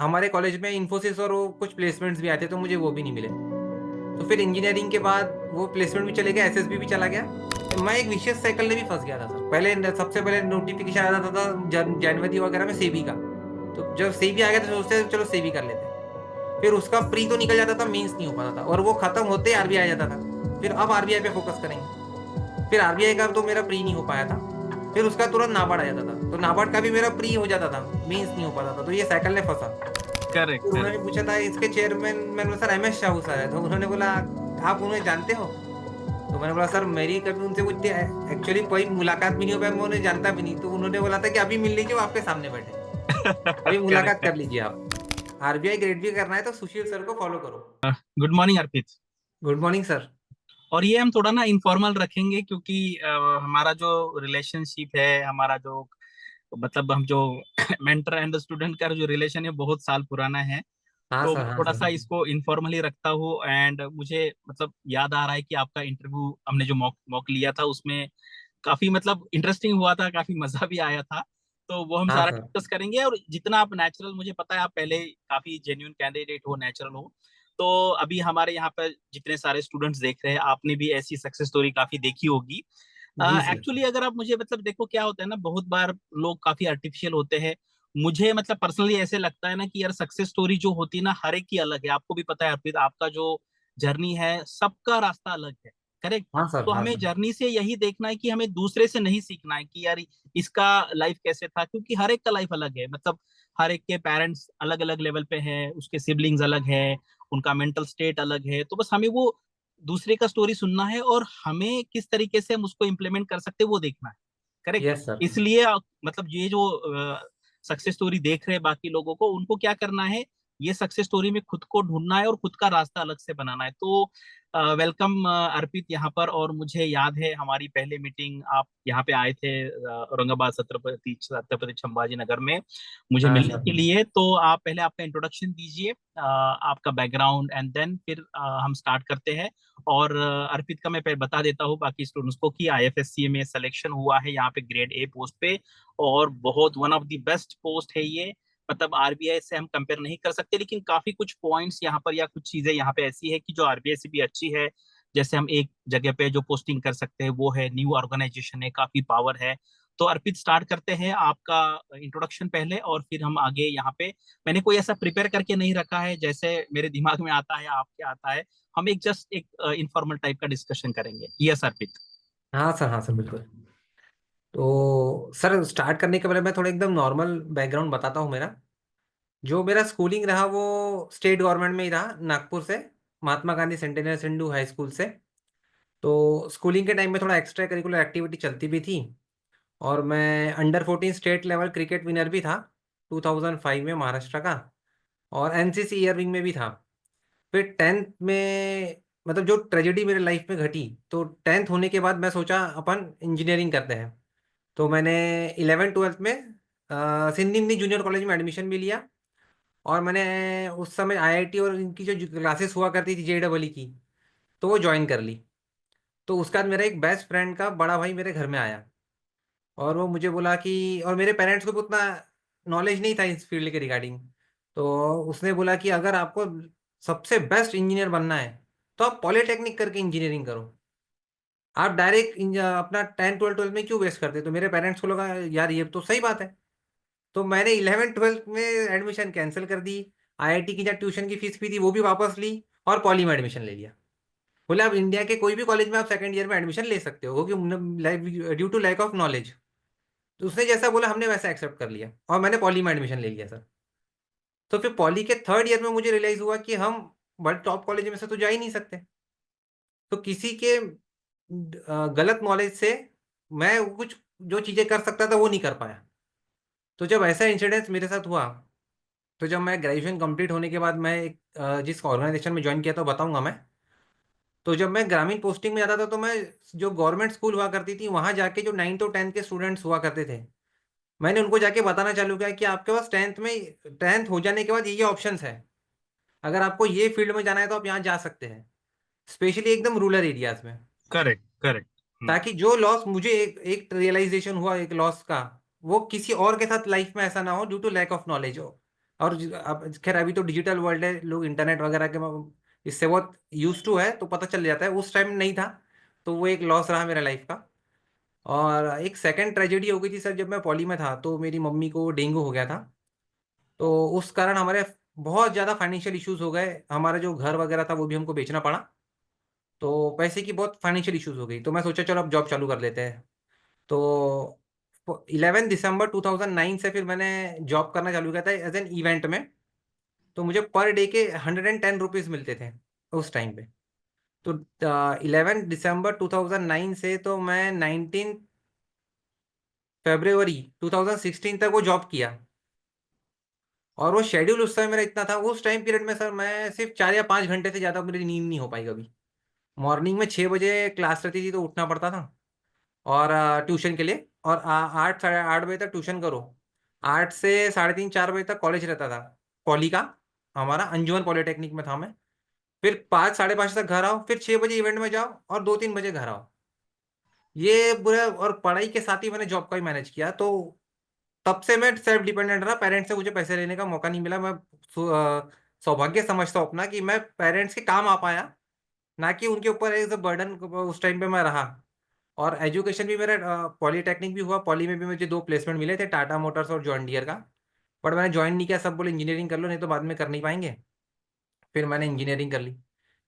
हमारे कॉलेज में इन्फोसिस और वो कुछ प्लेसमेंट्स भी आते, तो मुझे वो भी नहीं मिले। तो फिर इंजीनियरिंग के बाद वो प्लेसमेंट भी चले गया, एसएसबी भी चला गया। मैं एक विशेष साइकिल में भी फंस गया था सर। पहले सबसे पहले नोटिफिकेशन आता था जनवरी वगैरह में सेबी का। तो जब सेबी आ गया तो सोचते थे, चलो सेबी कर लेते हैं। फिर उसका प्री तो निकल जाता था, मेंस नहीं हो पाता था, और वो खत्म होते ही आरबीआई आ जाता था। फिर अब आरबीआई पे फोकस करेंगे। फिर आरबीआई का तो मेरा प्री नहीं हो पाया था। फिर उसका तुरंत नाबार्ड आ जाता था, तो नाबार्ड का भी मेरा प्री हो जाता था, मेंस नहीं हो पाता था, तो ये साइकिल ने फंसा। करेक्ट फिर उन्होंने करेक्ट। पूछा था इसके चेयरमैन, मैंने बोला सर एमएस शाहू सर है। तो उन्होंने बोला आप उन्हें जानते हो? तो मैंने बोला सर मेरी कभी उनसे कुछ एक्चुअली कोई मुलाकात भी नहीं हो पाई, मैं उन्हें जानता भी नहीं। तो उन्होंने बोला था कि अभी मिल लीजिए, वो आपके सामने बैठे हैं। अभी मुलाकात करेक्ट। कर लीजिए आप। आरबीआई ग्रेड भी करना है तो सुशील सर को फॉलो करो। Good morning Arpit. Good morning sir. और ये हम थोड़ा ना इनफॉर्मल रखेंगे क्योंकि हमारा जो रिलेशनशिप है, हमारा जो मतलब हम जो मेंटर एंड स्टूडेंट का जो रिलेशन है बहुत साल पुराना है। हाँ तो सर, मैं हाँ थोड़ा सर। सा इसको इनफॉर्मली रखता हूँ। एंड मुझे मतलब याद आ रहा है कि आपका इंटरव्यू हमने जो मॉक मॉक लिया था उसमें काफी मतलब इंटरेस्टिंग हुआ था, काफी मजा भी आया था। तो वो हम हाँ सारा सर। डिस्कस करेंगे। और जितना आप नेचुरल, मुझे पता है आप पहले काफी जेन्युइन कैंडिडेट हो, नेचुरल हो। तो अभी हमारे यहाँ पर जितने सारे स्टूडेंट्स देख रहे हैं, आपने भी ऐसी सक्सेस स्टोरी काफी देखी होगी। जी सर। एक्चुअली अगर आप मुझे मतलब देखो, क्या होता है ना, बहुत बार लोग काफी आर्टिफिशियल होते हैं। मुझे मतलब पर्सनली ऐसे लगता है ना कि यार सक्सेस स्टोरी जो होती है ना, हर एक की अलग है। आपको भी पता है अर्पित, आपका जो जर्नी है, सबका रास्ता अलग है। करेक्ट। हाँ सर, तो हाँ हमें सर। जर्नी से यही देखना है कि हमें दूसरे से नहीं सीखना है कि यार इसका लाइफ कैसे था, क्योंकि हर एक का लाइफ अलग है। मतलब हर एक के पेरेंट्स अलग अलग लेवल पे हैं, उसके सिबलिंग्स अलग है, उनका मेंटल स्टेट अलग है। तो बस हमें वो दूसरे का स्टोरी सुनना है और हमें किस तरीके से हम उसको इम्प्लीमेंट कर सकते हैं वो देखना है। करेक्ट। Yes sir. इसलिए मतलब ये जो सक्सेस स्टोरी देख रहे हैं बाकी लोगों को, उनको क्या करना है, ये सक्सेस स्टोरी में खुद को ढूंढना है और खुद का रास्ता अलग से बनाना है। तो वेलकम अर्पित यहाँ पर। और मुझे याद है हमारी पहले मीटिंग आप यहाँ पे आए थे औरंगाबाद छत्रपति छत्रपति संभाजी नगर में मुझे हाँ मिलने सर। के लिए। तो आप पहले आपका इंट्रोडक्शन दीजिए, आपका बैकग्राउंड, एंड देन फिर हम स्टार्ट करते हैं। और अर्पित का मैं पहले बता देता हूँ बाकी स्टूडेंट्स को कि आईएफएससी में सिलेक्शन हुआ है यहाँ पे ग्रेड ए पोस्ट पे। और बहुत one of the best post है ये। मतलब आरबीआई से हम कंपेयर नहीं कर सकते, लेकिन काफी कुछ पॉइंट्स यहाँ पर या कुछ चीजें यहाँ पे ऐसी है कि जो आरबीआई से भी अच्छी है। जैसे हम एक जगह पे जो पोस्टिंग कर सकते हैं वो है, न्यू ऑर्गेनाइजेशन है, काफी पावर है। तो अर्पित स्टार्ट करते हैं आपका इंट्रोडक्शन पहले, और फिर हम आगे यहाँ पे। मैंने कोई ऐसा प्रिपेयर करके नहीं रखा है, जैसे मेरे दिमाग में आता है आपके आता है। हम एक जस्ट एक इनफॉर्मल टाइप का डिस्कशन करेंगे। यस अर्पित। हाँ सर, हाँ सर, बिल्कुल। तो सर स्टार्ट करने के पहले मैं थोड़ा एकदम नॉर्मल बैकग्राउंड बताता हूँ मेरा। जो मेरा स्कूलिंग रहा वो स्टेट गवर्नमेंट में ही रहा, नागपुर से, Mahatma Gandhi centennial Sindhu high school से। तो स्कूलिंग के टाइम में थोड़ा एक्स्ट्रा करिकुलर एक्टिविटी चलती भी थी। और मैं under 14 state level cricket winner भी था 2005 में, महाराष्ट्र का। और एनसीसी ईयर विंग में भी था। फिर टेंथ में, मतलब जो ट्रेजेडी मेरे लाइफ में घटी, तो टेंथ होने के बाद मैं सोचा अपन इंजीनियरिंग करते हैं। तो मैंने 11 ट्वेल्थ में सिंधी हिंदी जूनियर कॉलेज में एडमिशन भी लिया। और मैंने उस समय आईआईटी और इनकी जो क्लासेस हुआ करती थी जेईई की, तो वो ज्वाइन कर ली। तो उसके बाद मेरा एक बेस्ट फ्रेंड का बड़ा भाई मेरे घर में आया। और वो मुझे बोला कि, और मेरे पेरेंट्स को भी उतना नॉलेज नहीं था इस फील्ड के रिगार्डिंग। तो उसने बोला कि अगर आपको सबसे बेस्ट इंजीनियर बनना है तो आप पॉलिटेक्निक करके इंजीनियरिंग करो। आप डायरेक्ट अपना 10 12 12 में क्यों वेस्ट करते? तो मेरे पेरेंट्स को लगा यार ये तो सही बात है। तो मैंने 11 ट्वेल्थ में एडमिशन कैंसिल कर दी। आईआईटी की जहाँ ट्यूशन की फीस भी थी वो भी वापस ली, और पॉली में एडमिशन ले लिया। बोले आप इंडिया के कोई भी कॉलेज में आप सेकंड ईयर में एडमिशन ले सकते हो, क्योंकि due to lack of knowledge. तो उसने जैसा बोला हमने वैसा एक्सेप्ट कर लिया, और मैंने पॉली में एडमिशन ले लिया सर। तो फिर पॉली के थर्ड ईयर में मुझे रियलाइज हुआ कि हम बड़े टॉप कॉलेज में से तो जा ही नहीं सकते। तो किसी के गलत नॉलेज से मैं कुछ जो चीज़ें कर सकता था वो नहीं कर पाया। तो जब ऐसा इंसिडेंस मेरे साथ हुआ, तो जब मैं ग्रेजुएशन कंप्लीट होने के बाद मैं एक जिस ऑर्गेनाइजेशन में ज्वाइन किया था बताऊंगा मैं। तो जब मैं ग्रामीण पोस्टिंग में जाता था तो मैं जो गवर्नमेंट स्कूल हुआ करती थी वहाँ जाके जो 9th और 10th के स्टूडेंट्स हुआ करते थे, मैंने उनको जाके बताना चालू किया कि आपके पास टेंथ हो जाने के बाद ये ऑप्शंस है। अगर आपको ये फील्ड में जाना है तो आप यहाँ जा सकते हैं, स्पेशली एकदम रूरल एरियाज में। Correct correct. ताकि जो लॉस मुझे एक रियलाइजेशन हुआ एक लॉस का, वो किसी और के साथ लाइफ में ऐसा ना हो due to lack of knowledge हो। और अब खैर अभी तो डिजिटल वर्ल्ड है, लोग इंटरनेट वगैरह के इससे बहुत यूज टू है, तो पता चल जाता है। उस टाइम नहीं था, तो वो एक लॉस रहा मेरा लाइफ का। और एक सेकंड ट्रेजेडी हो गई थी सर, जब मैं पॉली में था तो मेरी मम्मी को डेंगू हो गया था। तो उस कारण हमारे बहुत ज़्यादा फाइनेंशियल इश्यूज हो गए, हमारा जो घर वगैरह था वो भी हमको बेचना पड़ा। तो पैसे की बहुत फाइनेंशियल इश्यूज हो गई, तो मैं सोचा चलो अब जॉब चालू कर लेते हैं। तो 11 दिसंबर 2009 से फिर मैंने जॉब करना चालू किया था एज एन इवेंट में। तो मुझे पर डे के 110 रुपीज़ मिलते थे उस टाइम पे। तो 11 दिसंबर 2009 से तो मैं 19 फरवरी 2016 तक वो जॉब किया। और वो शेड्यूल उस समय मेरा इतना था, उस टाइम पीरियड में सर मैं सिर्फ 4 या 5 घंटे से ज़्यादा मेरी नींद नहीं हो पाई कभी। मॉर्निंग में 6 बजे क्लास रहती थी तो उठना पड़ता था, और ट्यूशन के लिए। और 8 साढ़े 8 बजे तक ट्यूशन करो। 8 से 3:30 4 बजे तक कॉलेज रहता था, पॉली का। हमारा अंजुमन पॉलिटेक्निक में था मैं। फिर 5 साढ़े 5 तक घर आओ, फिर 6 बजे इवेंट में जाओ, और 2-3 बजे घर आओ। ये बुरा, और पढ़ाई के साथ ही मैंने जॉब का ही मैनेज किया। तो तब से मैं सेल्फ डिपेंडेंट रहा, पेरेंट्स से मुझे पैसे लेने का मौका नहीं मिला। मैं सौभाग्य समझता हूँ अपना कि मैं पेरेंट्स के काम आ पाया, ना कि उनके ऊपर एज अ बर्डन उस टाइम पे मैं रहा। और एजुकेशन भी मेरा पॉलीटेक्निक भी हुआ, पॉली में भी मुझे 2 प्लेसमेंट मिले थे, टाटा मोटर्स और जॉन डियर का। बट मैंने ज्वाइन नहीं किया, सब बोले इंजीनियरिंग कर लो, नहीं तो बाद में कर नहीं पाएंगे। फिर मैंने इंजीनियरिंग कर ली।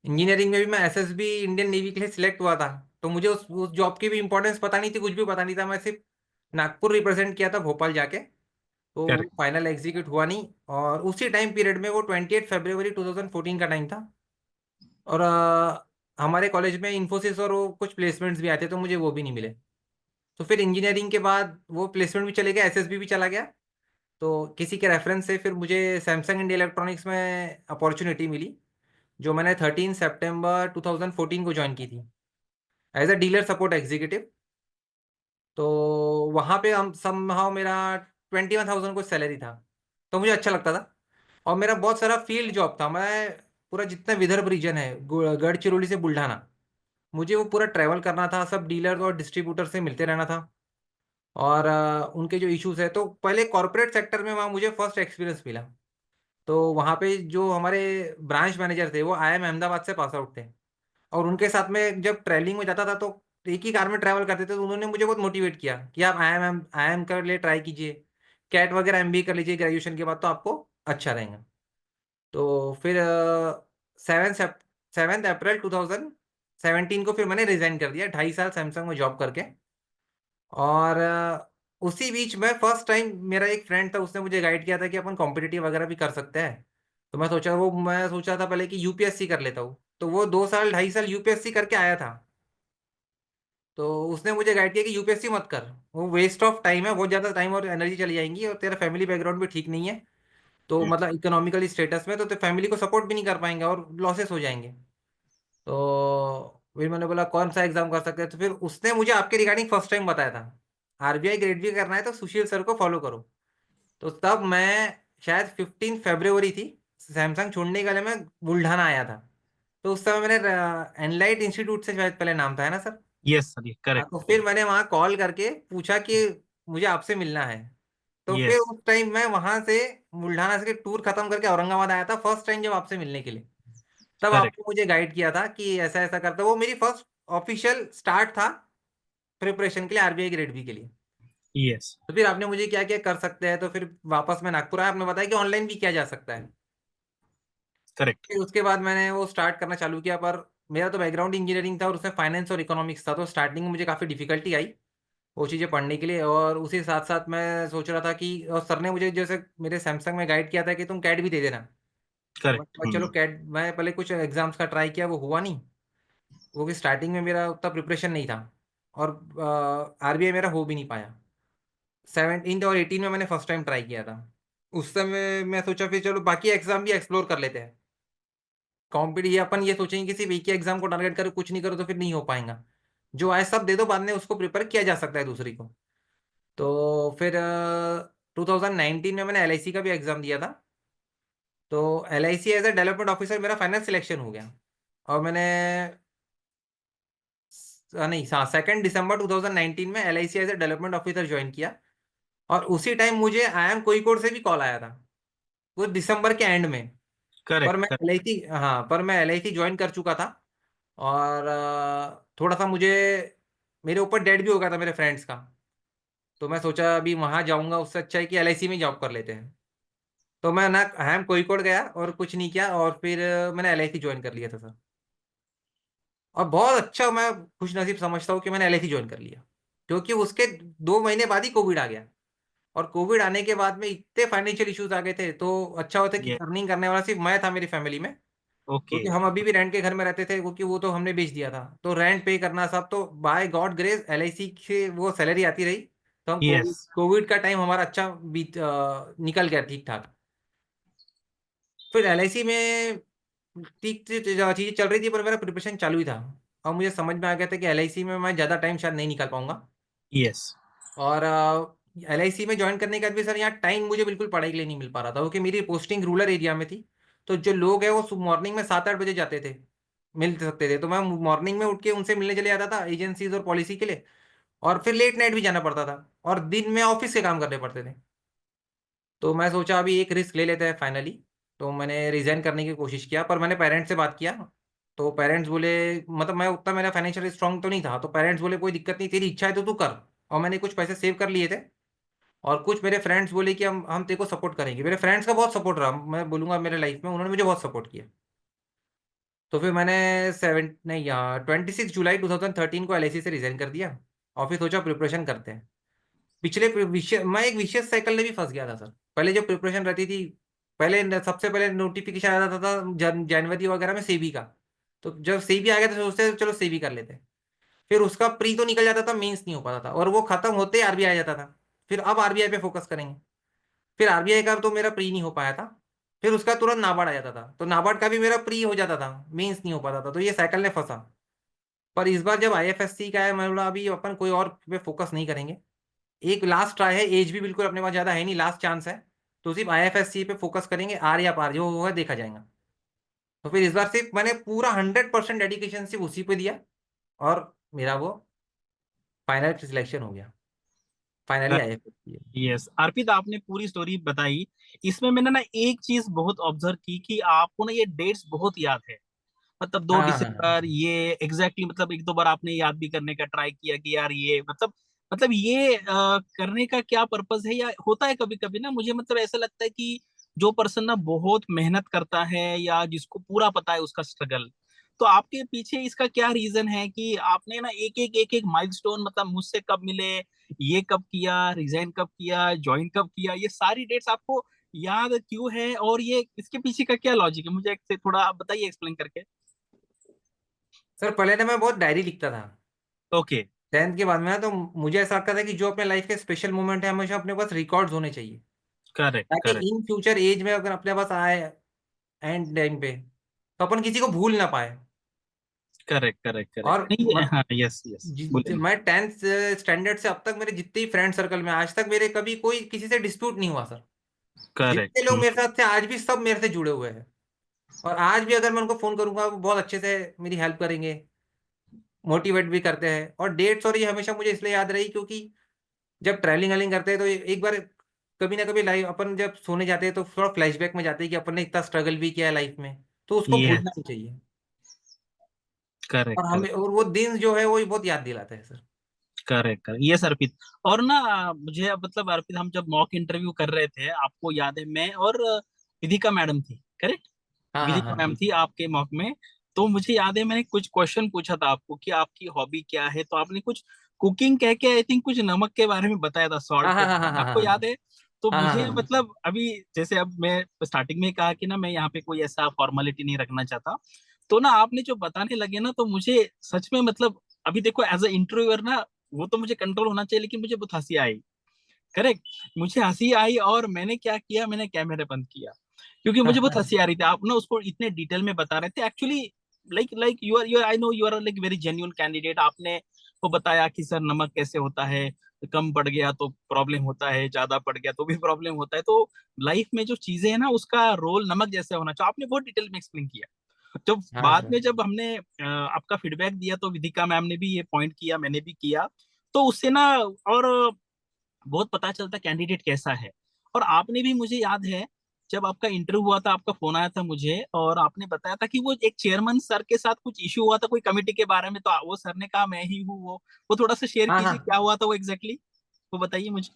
इंजीनियरिंग में भी मैं एसएसबी इंडियन नेवी के लिए सिलेक्ट हुआ था। तो मुझे उस जॉब की भी इंपॉर्टेंस पता नहीं थी, कुछ भी पता नहीं था। मैं सिर्फ नागपुर रिप्रेजेंट किया था भोपाल जाके। तो वो करेक्ट। फाइनल एग्जीक्यूट हुआ नहीं। और उसी टाइम पीरियड में, वो 28 फरवरी 2014 का टाइम था। और हमारे कॉलेज में इन्फोसिस और वो कुछ प्लेसमेंट्स भी आते, तो मुझे वो भी नहीं मिले। तो फिर इंजीनियरिंग के बाद वो प्लेसमेंट भी चले गया, एसएसबी भी चला गया। तो किसी के रेफरेंस से फिर मुझे सैमसंग इंडिया इलेक्ट्रॉनिक्स में अपॉर्चुनिटी मिली, जो मैंने 13 सितंबर 2014 को ज्वाइन की थी as a dealer support executive. तो वहाँ पे हम समहाउ मेरा 21,000 को सैलरी था। तो मुझे अच्छा लगता था। और मेरा बहुत सारा फील्ड जॉब था। मैं पूरा जितना विदर्भ रीजन है, गढ़चिरौली से बुल्ढाना, मुझे वो पूरा ट्रैवल करना था, सब डीलर और डिस्ट्रीब्यूटर से मिलते रहना था। और उनके जो इश्यूज है, तो पहले कॉर्पोरेट सेक्टर में वहाँ मुझे फर्स्ट एक्सपीरियंस मिला। तो वहाँ पे जो हमारे ब्रांच मैनेजर थे, वो आईआईएम अहमदाबाद से पास आउट थे। और उनके साथ में जब ट्रैवलिंग में जाता था, तो एक ही कार में ट्रैवल करते थे, तो उन्होंने मुझे बहुत मोटिवेट किया कि आप आई एम कर लिए, ट्राई कीजिए, कैट वगैरह एमबीए कर लीजिए ग्रेजुएशन के बाद, तो आपको अच्छा रहेगा। तो फिर 7 अप्रैल 2017 को फिर मैंने रिजाइन कर दिया, 2.5 साल सैमसंग में जॉब करके। और उसी बीच में फर्स्ट टाइम मेरा एक फ्रेंड था, उसने मुझे गाइड किया था कि अपन कॉम्पिटिटिव वगैरह भी कर सकते हैं। तो मैं सोचा था पहले कि यूपीएससी कर लेता हूँ। तो वो 2 साल 2.5 साल यूपीएससी करके आया था। तो उसने मुझे गाइड किया कि यूपीएससी मत कर, वो वेस्ट ऑफ टाइम है, बहुत ज़्यादा टाइम और एनर्जी चली जाएंगी, और तेरा फैमिली बैकग्राउंड भी ठीक नहीं है। तो हम्म। मतलब इकोनॉमिकली स्टेटस में तो फैमिली को सपोर्ट भी नहीं कर पाएंगे, और लॉसेस हो जाएंगे। तो फिर मैंने बोला कौन सा एग्जाम कर सकते हैं, तो फिर उसने मुझे आपके रिगार्डिंग फर्स्ट टाइम बताया था, आरबीआई ग्रेड बी करना है तो सुशील सर को फॉलो करो। तो तब मैं, शायद 15 फरवरी थी, सैमसंग छोड़ने के लिए मैं बुल्ढाना आया था। तो उस समय मैंने एनलाइट इंस्टीट्यूट से शायद पहले नाम था, है ना सर? यस सर, ये हाँ, करेक्ट। तो फिर मैंने वहाँ कॉल करके पूछा कि मुझे आपसे मिलना है। तो फिर यस। उस टाइम मैं वहाँ से बुल्ढाना से टूर खत्म करके औरंगाबाद आया था फर्स्ट टाइम जब आपसे मिलने के लिए। तब करेक्ट। आपने मुझे गाइड किया था कि ऐसा ऐसा करता, वो मेरी फर्स्ट ऑफिशियल स्टार्ट था प्रिपरेशन के लिए, आरबीआई ग्रेड बी के लिए। यस। तो फिर आपने मुझे क्या क्या कर सकते हैं, तो फिर वापस मैं नागपुर आया, आपने बताया कि ऑनलाइन भी किया जा सकता है। करेक्ट। फिर उसके बाद मैंने वो स्टार्ट करना चालू किया, पर मेरा तो बैकग्राउंड इंजीनियरिंग था और उसमें फाइनेंस और इकोनॉमिक्स था, तो स्टार्टिंग में मुझे काफ़ी डिफिकल्टी आई वो चीज़ें पढ़ने के लिए। और उसी साथ साथ मैं सोच रहा था कि, और सर ने मुझे जैसे मेरे सैमसंग में गाइड किया था कि तुम कैट भी दे देना। तो करेक्ट। चलो कैट, मैं पहले कुछ एग्जाम्स का ट्राई किया, वो हुआ नहीं। वो भी स्टार्टिंग में मेरा उतना प्रिपरेशन नहीं था। और आरबीआई मेरा हो भी नहीं पाया। 17 और 18 में मैंने फर्स्ट टाइम ट्राई किया था। उस समय मैं सोचा फिर चलो बाकी एग्जाम भी एक्सप्लोर कर लेते हैं। कॉम्पिटिटिव ये अपन ये सोचेंगे कि सिर्फ एक ही एग्जाम को टारगेट करो, कुछ नहीं करो तो फिर नहीं हो पाएगा। जो आए सब दे दो, बाद में उसको प्रिपेयर किया जा सकता है दूसरी को। तो फिर 2019 में मैंने एलआईसी का भी एग्जाम दिया था। तो LIC as a development officer मेरा फाइनल सिलेक्शन हो गया। और मैंने नहीं, हाँ, 2 दिसंबर 2019 में LIC as a development officer join किया। और उसी टाइम मुझे आई एम कोईकोड से भी कॉल आया था। वो दिसंबर के एंड में। पर करेक्ट मैं करेक्ट। LIC, हाँ, पर मैं LIC ज्वाइन कर चुका था। और थोड़ा सा मुझे मेरे ऊपर डेट भी हो गया था मेरे फ्रेंड्स का। तो मैं सोचा अभी वहां जाऊंगा, उससे अच्छा है कि LIC में जॉब कर लेते हैं। तो मैं ना हैम कोഴിकोड गया और कुछ नहीं किया, और फिर मैंने LIC ज्वाइन कर लिया था सर। और बहुत अच्छा, मैं खुश नसीब समझता हूँ कि मैंने LIC ज्वाइन कर लिया, क्योंकि उसके 2 महीने बाद ही कोविड आ गया। और कोविड आने के बाद में इतने फाइनेंशियल इश्यूज आ गए थे, तो अच्छा होता कि ये अर्निंग करने वाला सिर्फ मैं था मेरी फैमिली में। ओके। क्योंकि हम अभी भी रेंट के घर में रहते थे, क्योंकि वो तो हमने बेच दिया था, तो रेंट पे करना सब, तो बाय गॉड ग्रेस LIC से वो सैलरी आती रही। तो हम यस। कोविड कोविड का टाइम हमारा अच्छा बीत निकल गया ठीक ठाक। फिर LIC में ठीक चीजें चल रही थी, पर मेरा प्रिपरेशन चालू ही था। और मुझे समझ में आ गया था कि LIC में मैं ज़्यादा टाइम शायद नहीं निकाल पाऊंगा। यस। और LIC में ज्वाइन करने के बाद भी सर यहाँ टाइम मुझे बिल्कुल पढ़ाई के लिए नहीं मिल पा रहा था, क्योंकि मेरी पोस्टिंग रूरल एरिया में थी। तो जो लोग हैं वो मॉर्निंग में 7-8 बजे जाते थे, मिल सकते थे, तो मैं मॉर्निंग में उठ के उनसे मिलने चले जाता था एजेंसीज और पॉलिसी के लिए। और फिर लेट नाइट भी जाना पड़ता था, और दिन में ऑफिस के काम करने पड़ते थे। तो मैं सोचा अभी एक रिस्क ले लेते हैं फाइनली। तो मैंने रिजाइन करने की कोशिश किया, पर मैंने पेरेंट्स से बात किया। तो पेरेंट्स बोले, मतलब मैं उतना मेरा फाइनेंशियल स्ट्रांग तो नहीं था, तो पेरेंट्स बोले कोई दिक्कत नहीं, तेरी इच्छा है तो तू कर। और मैंने कुछ पैसे सेव कर लिए थे। और कुछ मेरे फ्रेंड्स बोले कि हम तेरे को सपोर्ट करेंगे। मेरे फ्रेंड्स का बहुत सपोर्ट रहा, मैं बोलूंगा मेरे लाइफ में उन्होंने मुझे बहुत सपोर्ट किया। तो फिर मैंने 26 जुलाई 2013 को LIC से रिजाइन कर दिया। और फिर सोचा प्रिपरेशन करते हैं। मैं एक विशेष साइकिल में भी फंस गया था सर। पहले जो प्रिपरेशन रहती थी, सबसे पहले नोटिफिकेशन आ जाता था जनवरी वगैरह में सेबी का। तो जब सेबी आ गया तो सोचते थे, चलो सेबी कर लेते हैं। फिर उसका प्री तो निकल जाता था, मेंस नहीं हो पाता था, और वो खत्म होते ही RBI आ जाता था। फिर अब RBI पे फोकस करेंगे। फिर RBI का तो मेरा प्री नहीं हो पाया था। फिर उसका तुरंत नाबार्ड आ जाता था, तो नाबार्ड का भी मेरा प्री हो जाता था, मेंस नहीं हो पाता था, तो ये साइकिल ने फंसा। पर इस बार जब IFSC का है, मैं बोला अभी अपन कोई और पे फोकस नहीं करेंगे। एक लास्ट ट्राई है, एज भी बिल्कुल अपने पास ज्यादा है नहीं, लास्ट चांस है। तो सिर्फ IFSC पे फोकस करेंगे, आर या पार जो होगा देखा जाएगा। तो फिर इस बार सिर्फ मैंने पूरा 100% डेडिकेशन सिर्फ उसी पे दिया। और मेरा वो फाइनल सिलेक्शन हो गया। Finally IFSC। यस अर्पित, आपने पूरी स्टोरी बताई। इसमें मैंने ना एक चीज बहुत ऑब्जर्व की कि आपको ना ये डेट्स बहुत याद है। मतलब दो हाँ हाँ हाँ दिसंबर ये एग्जैक्टली, मतलब एक दो बार आपने याद भी करने का ट्राई किया कि यार ये मतलब ये करने का क्या पर्पस है, या होता है कभी कभी ना, मुझे मतलब ऐसा लगता है कि जो पर्सन ना बहुत मेहनत करता है या जिसको पूरा पता है उसका स्ट्रगल, तो आपके पीछे इसका क्या रीजन है कि आपने ना एक एक माइलस्टोन, मतलब मुझसे कब मिले, ये कब किया, रिजाइन कब किया, ज्वाइन कब किया, ये सारी डेट्स आपको याद क्यों है, और ये इसके पीछे का क्या लॉजिक है, मुझे एक से थोड़ा आप बताइए एक्सप्लेन करके। सर, पहले तो मैं बहुत डायरी लिखता था। ओके। 10th के बाद में ना, तो मुझे ऐसा लगता था कि जो अपने लाइफ के स्पेशल मोमेंट है हमेशा अपने पास रिकॉर्ड्स होने चाहिए, करेक्ट ताकि करेक्ट इन फ्यूचर एज में अगर अपने पास आए एंड टाइम पे, तो अपन किसी को भूल ना पाए। करेक्ट करेक्ट करेक्ट, और नहीं हाँ, यस यस, बोलिए ना। मैं 10th स्टैंडर्ड से अब तक मेरे जितने ही फ्रेंड सर्कल में आज तक मेरे कभी कोई किसी से डिस्प्यूट नहीं हुआ सर। जितने करेक्ट। लोग मेरे साथ थे आज भी सब मेरे से जुड़े हुए हैं। और आज भी अगर मैं उनको फोन करूंगा वो बहुत अच्छे से मेरी हेल्प करेंगे, मोटिवेट भी करते हैं। और डेट्स और ये हमेशा मुझे इसलिए याद रही, क्योंकि जब ट्रैवलिंग वैलिंग करते हैं तो एक बार कभी ना कभी लाइफ अपन जब सोने जाते हैं तो थोड़ा फ्लैशबैक में जाते हैं कि अपन ने इतना स्ट्रगल भी किया है लाइफ में। तो उसको भूलना यस। नहीं चाहिए। और करेक्ट हमें करेक्ट और वो दिन जो है वो बहुत याद दिलाते हैं सर। करेक्ट करेक्ट, यस अर्पित। और ना मुझे अब मतलब अर्पित, हम जब मॉक इंटरव्यू कर रहे थे, आपको याद है मैं और विधिका मैडम थी, करेक्ट? हाँ हाँ विधिका हाँ मैम थी आपके मॉक में। तो मुझे याद है मैंने कुछ क्वेश्चन पूछा था आपको कि आपकी हॉबी क्या है, तो आपने कुछ कुकिंग कह के आई थिंक कुछ नमक के बारे में बताया था, सॉल्ट हाँ के हाँ हाँ बारे हाँ में, हाँ हाँ आपको याद है? तो हाँ हाँ हाँ मुझे हाँ मतलब अभी जैसे अब मैं स्टार्टिंग में ही कहा कि ना मैं यहाँ पे कोई ऐसा फॉर्मेलिटी नहीं रखना चाहता, तो ना आपने जो बताने लगे ना, तो मुझे सच में मतलब अभी देखो एज अ इंटरव्यूअर ना, वो तो मुझे कंट्रोल होना चाहिए, लेकिन मुझे बहुत हंसी आई। करेक्ट। मुझे हंसी आई और मैंने क्या किया, मैंने कैमरे बंद किया, क्योंकि मुझे बहुत हाँ हंसी आ रही थी, आप ना उसको इतने डिटेल में बता रहे थे actually. Like you are I know you are like very genuine candidate. आपने को बताया कि सर नमक कैसे होता है, कम पड़ गया तो प्रॉब्लम होता है, ज्यादा पड़ गया तो भी प्रॉब्लम होता है, तो लाइफ में जो चीजें है ना उसका रोल नमक जैसे होना चाहिए, आपने बहुत डिटेल में एक्सप्लेन किया। जब हाँ बाद सर। में जब हमने आपका फीडबैक दिया, तो विधिका मैम ने भी ये पॉइंट किया, मैंने भी किया, तो उससे ना और बहुत पता चलता कैंडिडेट कैसा है। और आपने भी, मुझे याद है जब आपका इंटरव्यू हुआ था, आपका फोन आया था मुझे और आपने बताया था कि वो एक चेयरमैन सर के साथ कुछ इश्यू हुआ था कोई कमेटी के बारे में, तो वो सर ने कहा मैं ही हूँ वो थोड़ा सा शेयर हाँ कीजिए हाँ क्या हुआ था वो एग्जैक्टली, वो बताइए मुझे।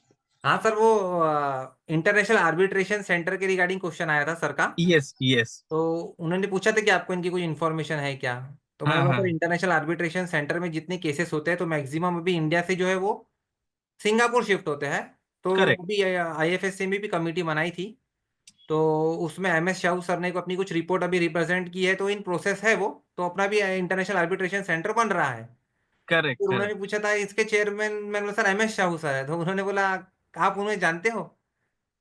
हाँ सर, वो इंटरनेशनल आर्बिट्रेशन सेंटर के रिगार्डिंग क्वेश्चन आया था सर का। Yes yes. तो उन्होंने पूछा था कि आपको इनकी कोई इन्फॉर्मेशन है क्या। तो मैंने हाँ बोला सर, हाँ। इंटरनेशनल आर्बिट्रेशन सेंटर में जितने केसेस होते हैं तो मैक्सिमम अभी इंडिया से जो है वो सिंगापुर शिफ्ट होते हैं। तो करेक्ट। अभी आईएफएससी में भी कमेटी बनाई थी। तो उसमें एमएस शाहू सर ने अपनी कुछ रिपोर्ट अभी रिप्रेजेंट की है, तो इन प्रोसेस है वो। तो अपना भी इंटरनेशनल आर्बिट्रेशन सेंटर बन रहा है। करेक्ट फिर उन्होंने करेक्ट। पूछा था इसके चेयरमैन, मैंने बोला सर एमएस शाहू सर है। तो उन्होंने बोला आप उन्हें जानते हो।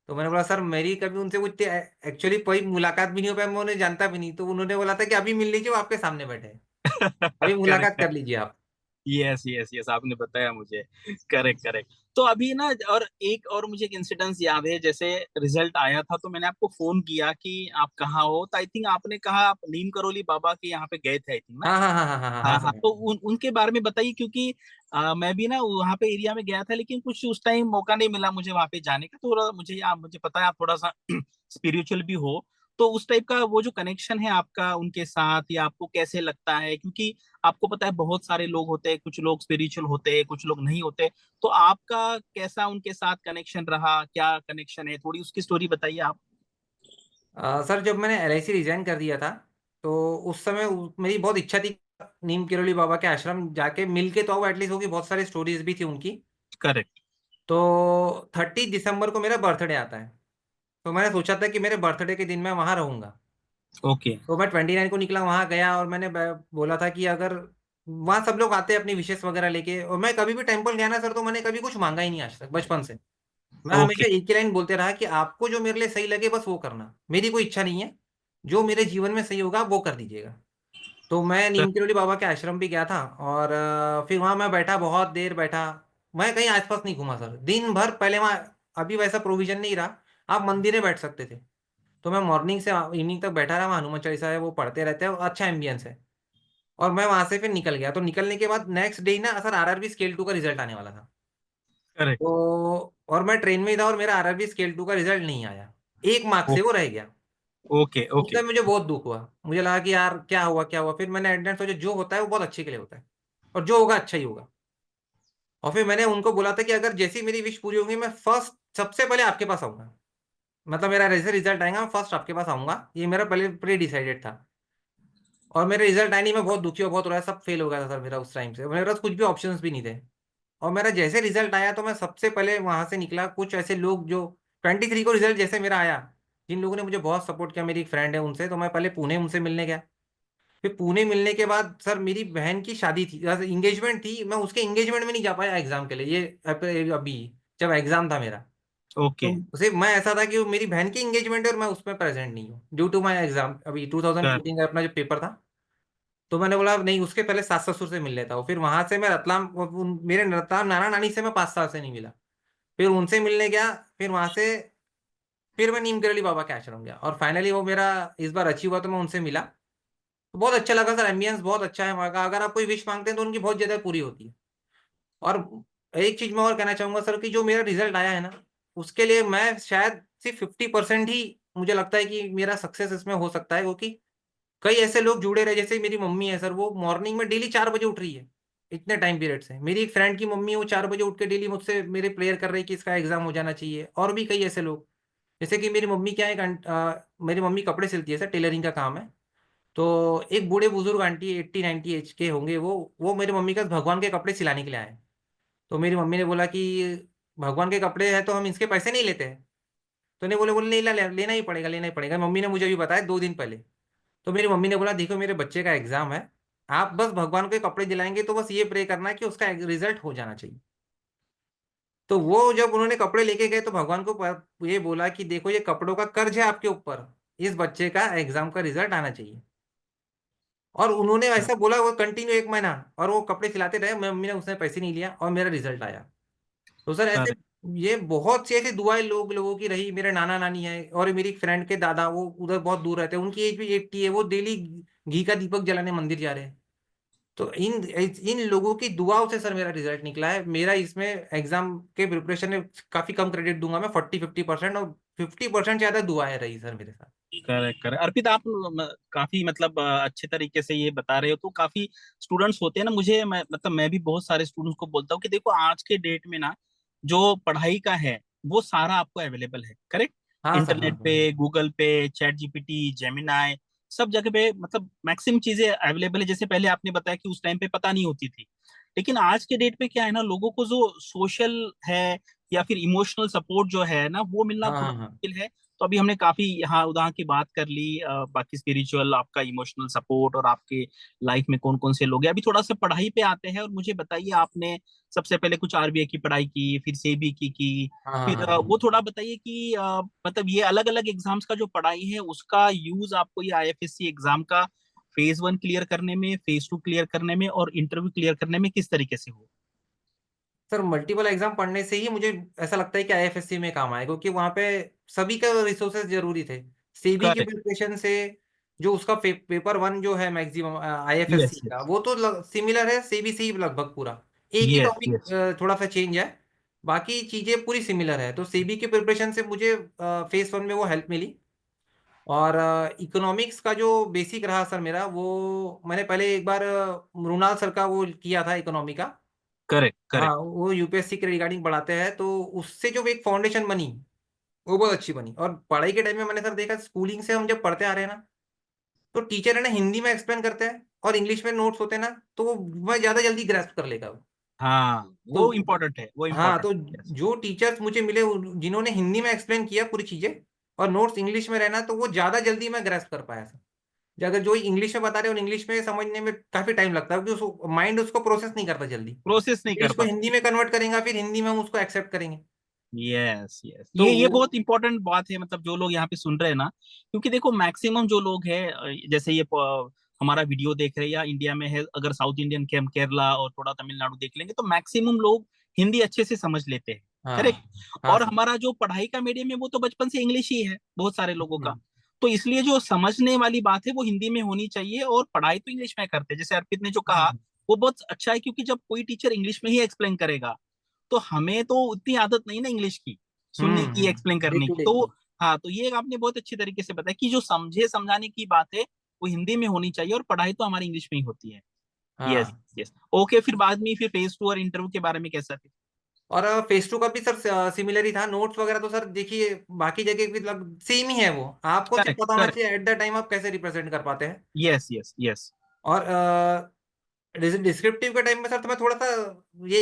तो मैंने बोला सर मेरी कभी उनसे कुछ एक्चुअली कोई मुलाकात भी नहीं हो पाई, मैं उन्हें जानता भी नहीं। तो उन्होंने बोला था कि अभी मिल लीजिए, वो आपके सामने बैठे हैं, अभी मुलाकात करेक्ट। कर लीजिए आप। यस यस यस, आपने बताया मुझे। Correct correct. तो अभी ना, और एक और मुझे एक इंसिडेंस याद है, जैसे रिजल्ट आया था तो मैंने आपको फोन किया कि आप कहाँ हो, तो आई थिंक आपने कहा आप नीम करोली बाबा के यहाँ पे गए थे, आई थिंक ना। हाँ हाँ हाँ हाँ हाँ हाँ हाँ हाँ हाँ, सर। तो उनके बारे में बताइए, क्योंकि मैं भी ना वहाँ पे एरिया में गया था, लेकिन कुछ उस टाइम मौका नहीं मिला मुझे वहाँ पे जाने का। थोड़ा मुझे, आप मुझे पता है आप थोड़ा सा स्पिरिचुअल भी हो, तो उस टाइप का वो जो कनेक्शन है आपका उनके साथ, या आपको कैसे लगता है, क्योंकि आपको पता है बहुत सारे लोग होते हैं, कुछ लोग स्पिरिचुअल होते हैं, कुछ लोग नहीं होते, तो आपका कैसा उनके साथ कनेक्शन रहा, क्या कनेक्शन है, थोड़ी उसकी स्टोरी बताइए आप। सर जब मैंने एलआईसी रिजाइन कर दिया था, तो उस समय मेरी बहुत इच्छा थी नीम किरोली बाबा के आश्रम जाके मिल के तो आओ एटलीस्ट, होगी बहुत सारी स्टोरीज भी थी उनकी। करेक्ट। तो 30 दिसंबर को मेरा बर्थडे आता है। तो मैंने सोचा था कि मेरे बर्थडे के दिन मैं वहाँ रहूंगा। ओके तो मैं 29 को निकला, वहाँ गया और मैंने बोला था कि अगर वहाँ सब लोग आते हैं अपनी विशेष वगैरह लेके, और मैं कभी भी टेम्पल गया ना सर, तो मैंने कभी कुछ मांगा ही नहीं आज तक बचपन से। मैं ओके। हमेशा एक ही लाइन बोलते रहा कि आपको जो मेरे लिए सही लगे बस वो करना, मेरी कोई इच्छा नहीं है, जो मेरे जीवन में सही होगा वो कर दीजिएगा। तो मैं नीम किरोली बाबा के आश्रम भी गया था, और फिर वहाँ मैं बैठा, बहुत देर बैठा। मैं कहीं आसपास नहीं घूमा सर दिन भर। पहले वहाँ अभी वैसा प्रोविजन नहीं रहा, आप मंदिर में बैठ सकते थे। तो मैं मॉर्निंग से इवनिंग तक बैठा रहा, वहाँ हनुमान चालीसा है वो पढ़ते रहते हैं, और अच्छा एम्बियंस है। और मैं वहां से फिर निकल गया। तो निकलने के बाद नेक्स्ट डे ना सर आरआरबी स्केल 2 का रिजल्ट आने वाला था। करेक्ट। तो और मैं ट्रेन में ही था, और मेरा आरआरबी स्केल 2 का रिजल्ट नहीं आया, 1 मार्क्स से वो रह गया। ओके उस ओके। टाइम मुझे बहुत दुख हुआ, मुझे लगा कि यार क्या हुआ क्या हुआ। फिर मैंने एट सोचा जो होता है वो बहुत अच्छे के लिए होता है, और जो होगा अच्छा ही होगा। और फिर मैंने उनको बोला था कि अगर जैसी मेरी विश पूरी होगी, मैं फर्स्ट सबसे पहले आपके पास आऊंगा। मतलब मेरा जैसे रिजल्ट आएगा मैं फर्स्ट आपके पास आऊंगा, ये मेरा पहले प्री डिसाइडेड था। और मेरे रिजल्ट आए नहीं, मैं बहुत दुखी और बहुत रोया, सब फेल हो गया था सर मेरा। उस टाइम से मेरे पास कुछ भी ऑप्शंस भी नहीं थे। और मेरा जैसे रिजल्ट आया तो मैं सबसे पहले वहां से निकला। कुछ ऐसे लोग जो 23 को रिजल्ट जैसे मेरा आया, जिन लोगों ने मुझे बहुत सपोर्ट किया, मेरी एक फ्रेंड है उनसे, तो मैं पहले पुणे उनसे मिलने गया। फिर पुणे मिलने के बाद सर मेरी बहन की शादी थी, इंगेजमेंट थी, मैं उसके इंगेजमेंट में नहीं जा पाया एग्जाम के लिए। ये अभी जब एग्जाम था मेरा, ओके। तो सिर्फ मैं ऐसा था कि वो मेरी बहन की इंगेजमेंट है और मैं उसमें प्रेजेंट नहीं हूँ ड्यू टू माई एग्जाम। अभी कर 2014 का अपना जो पेपर था। तो मैंने बोला नहीं, उसके पहले सास ससुर से मिल लेता हूँ। फिर वहां से मैं रतलाम, मेरे रतलाम नाना नानी से मैं 5 साल से नहीं मिला। फिर उनसे मिलने गया। फिर वहां से फिर मैं नीम करली बाबा के आश्रम गया, और फाइनली वो मेरा इस बार अचीव हुआ, तो मैं उनसे मिला। तो बहुत अच्छा लगा सर, एम्बियंस बहुत अच्छा है वहाँ का। अगर आप कोई विश मांगते हैं तो उनकी बहुत ज्यादा पूरी होती है। और एक चीज मैं और कहना चाहूंगा सर, कि जो मेरा रिजल्ट आया है ना, उसके लिए मैं शायद सिर्फ 50% ही मुझे लगता है कि मेरा सक्सेस इसमें हो सकता है। क्योंकि कई ऐसे लोग जुड़े रहे, जैसे मेरी मम्मी है सर, वो मॉर्निंग में डेली 4 बजे उठ रही है इतने टाइम पीरियड से। मेरी एक फ्रेंड की मम्मी है, वो 4 बजे उठ के डेली मुझसे मेरे प्रेयर कर रही है कि इसका एग्जाम हो जाना चाहिए। और भी कई ऐसे लोग, जैसे कि मेरी मम्मी क्या है, मेरी मम्मी कपड़े सिलती है सर, टेलरिंग का काम है। तो एक बूढ़े बुजुर्ग आंटी 80-90 एज के होंगे, वो मेरी मम्मी का भगवान के कपड़े सिलाने के लिए आए। तो मेरी मम्मी ने बोला कि भगवान के कपड़े हैं तो हम इसके पैसे नहीं लेते हैं। तो नहीं, बोले बोले नहीं, लेना ही पड़ेगा, लेना ही पड़ेगा। मम्मी ने मुझे भी बताया 2 दिन पहले। तो मेरी मम्मी ने बोला देखो मेरे बच्चे का एग्जाम है, आप बस भगवान के कपड़े दिलाएंगे तो बस ये प्रे करना कि उसका रिजल्ट हो जाना चाहिए। तो वो जब उन्होंने कपड़े लेके गए, तो भगवान को ये बोला कि देखो ये कपड़ों का कर्ज है आपके ऊपर, इस बच्चे का एग्जाम का रिजल्ट आना चाहिए। और उन्होंने ऐसा बोला, वो कंटिन्यू 1 महीना, और वो कपड़े सिलाते रहे। मम्मी ने उसने पैसे नहीं लिया, और मेरा रिजल्ट आया। तो सर ऐसे कर ये बहुत सी ऐसी दुआएं लोगों की रही। मेरे नाना नानी है, और मेरी फ्रेंड के दादा, वो उधर बहुत दूर रहते हैं, उनकी एज भी 80 है, वो डेली घी का दीपक जलाने मंदिर जा रहे हैं। तो इन इन लोगों की दुआओं से सर मेरा रिजल्ट निकला है। मेरा इसमें एग्जाम के प्रिपरेशन में काफी कम क्रेडिट दूंगा मैं, 40-50%। और 50% ज्यादा दुआएं रही सर मेरे साथ। Correct correct. अर्पित, आप काफी मतलब अच्छे तरीके से ये बता रहे हो। तो काफी स्टूडेंट्स होते हैं ना, मतलब मैं भी बहुत सारे स्टूडेंट्स को बोलता हूँ कि देखो आज के डेट में ना जो पढ़ाई का है वो सारा आपको अवेलेबल है। करेक्ट। हाँ सर, हाँ इंटरनेट सर। पे, गूगल पे, चैट जीपीटी, जेमिनाई, सब जगह पे मतलब मैक्सिमम चीजें अवेलेबल है। जैसे पहले आपने बताया कि उस टाइम पे पता नहीं होती थी, लेकिन आज के डेट पे क्या है ना, लोगों को जो सोशल है या फिर इमोशनल सपोर्ट जो है ना, वो मिलना हाँ थोड़ा हाँ हाँ। मुश्किल है। तो अभी हमने काफी यहाँ उदाहरण की बात कर ली, बाकी स्पिरिचुअल, आपका इमोशनल सपोर्ट, और आपके लाइफ में कौन कौन से लोग हैं। अभी थोड़ा सा पढ़ाई पे आते हैं, और मुझे बताइए, आपने सबसे पहले कुछ आरबीआई की पढ़ाई की, फिर सेबी की, हाँ हाँ फिर हाँ हाँ। वो थोड़ा बताइए कि मतलब ये अलग अलग एग्जाम्स का जो पढ़ाई है उसका यूज आपको ये आईएफएससी एग्जाम का फेज 1 क्लियर करने में, फेज 2 क्लियर करने में और इंटरव्यू क्लियर करने में किस तरीके से हो। सर मल्टीपल एग्जाम पढ़ने से ही मुझे ऐसा लगता है कि आईएफएससी में काम आए, क्योंकि वहाँ पे सभी का रिसोर्सेज जरूरी थे। सीबी की करेक्ट। प्रिपरेशन से जो उसका पेपर वन जो है मैक्सिमम आईएफएससी यस का, यस वो तो सिमिलर है सीबी से ही लगभग पूरा। एक ही यस यस। टॉपिक थोड़ा सा चेंज है, बाकी चीजें पूरी सिमिलर है। तो सीबी की प्रिपरेशन से मुझे फेज वन में वो हेल्प मिली। और इकोनॉमिक्स का जो बेसिक रहा सर मेरा, वो मैंने पहले एक बार मृणाल सर का वो किया था इकोनॉमी का। करेक्ट हाँ, करेक्ट। वो यूपीएससी के रिगार्डिंग पढ़ाते हैं, तो उससे जो एक फाउंडेशन बनी वो बहुत अच्छी बनी। और पढ़ाई के टाइम में मैंने सर देखा, स्कूलिंग से हम जब पढ़ते आ रहे हैं ना, तो टीचर है ना हिंदी में एक्सप्लेन करते हैं और इंग्लिश में नोट्स होते हैं ना, तो वो मैं ज़्यादा जल्दी ग्रैस्प कर लेगा वो। हाँ, वो तो इम्पोर्टेंट है, वो हाँ, इम्पोर्टेंट तो है। यस। जो टीचर्स मुझे मिले जिन्होंने हिंदी में एक्सप्लेन किया पूरी चीज़ें और नोट्स इंग्लिश में रहना, तो वो ज़्यादा जल्दी मैं ग्रैस्प कर पाया सर। अगर जो इंग्लिश में बता रहे हैं और इंग्लिश में समझने में काफ़ी टाइम लगता है, क्योंकि उसको माइंड उसको प्रोसेस नहीं करता जल्दी। प्रोसेस नहीं कर इंग्लिश को पाते। हिंदी में कन्वर्ट करेंगे, फिर हिंदी में हम उसको एक्सेप्ट करेंगे। यस यस, तो ये वो बहुत इंपॉर्टेंट बात है, मतलब जो लोग यहाँ पे सुन रहे हैं ना, क्योंकि देखो मैक्सिमम जो लोग हैं, जैसे ये हमारा वीडियो देख रहे हैं या इंडिया में है, अगर साउथ इंडियन के हम केरला और थोड़ा तमिलनाडु देख लेंगे तो मैक्सिमम लोग हिंदी अच्छे से समझ लेते हैं। हाँ करेक्ट। हाँ और सर। हमारा जो पढ़ाई का मीडियम है वो तो बचपन से इंग्लिश ही है बहुत सारे लोगों का। हम्म तो इसलिए जो समझने वाली बात है वो हिंदी में होनी चाहिए, और पढ़ाई तो इंग्लिश में करते हैं। जैसे अर्पित ने जो कहा हम्म वो बहुत अच्छा है, क्योंकि जब कोई टीचर इंग्लिश में ही एक्सप्लेन करेगा तो हमें तो उतनी आदत नहीं ना इंग्लिश की सुनने की, एक्सप्लेन डे करने टू की। डे तो की। हाँ, तो ये आपने बहुत अच्छी तरीके से बताया कि जो समझे समझाने की बात है वो हिंदी में होनी चाहिए, और पढ़ाई तो हमारी इंग्लिश में ही होती है। यस हाँ, यस। ओके, फिर बाद में फिर फेज 2 और इंटरव्यू के बारे में कैसा फिर। और फेस टू का भी सर सिमिलर ही था। नोट्स वगैरह तो सर देखिए बाकी जगह भी मतलब सेम ही है, वो आपको सिर्फ करेक्ट पता होना करेक्ट। चाहिए एट द टाइम आप कैसे रिप्रेजेंट कर पाते हैं। Yes yes yes. और डिस्क्रिप्टिव के टाइम में सर तो मैं थोड़ा सा ये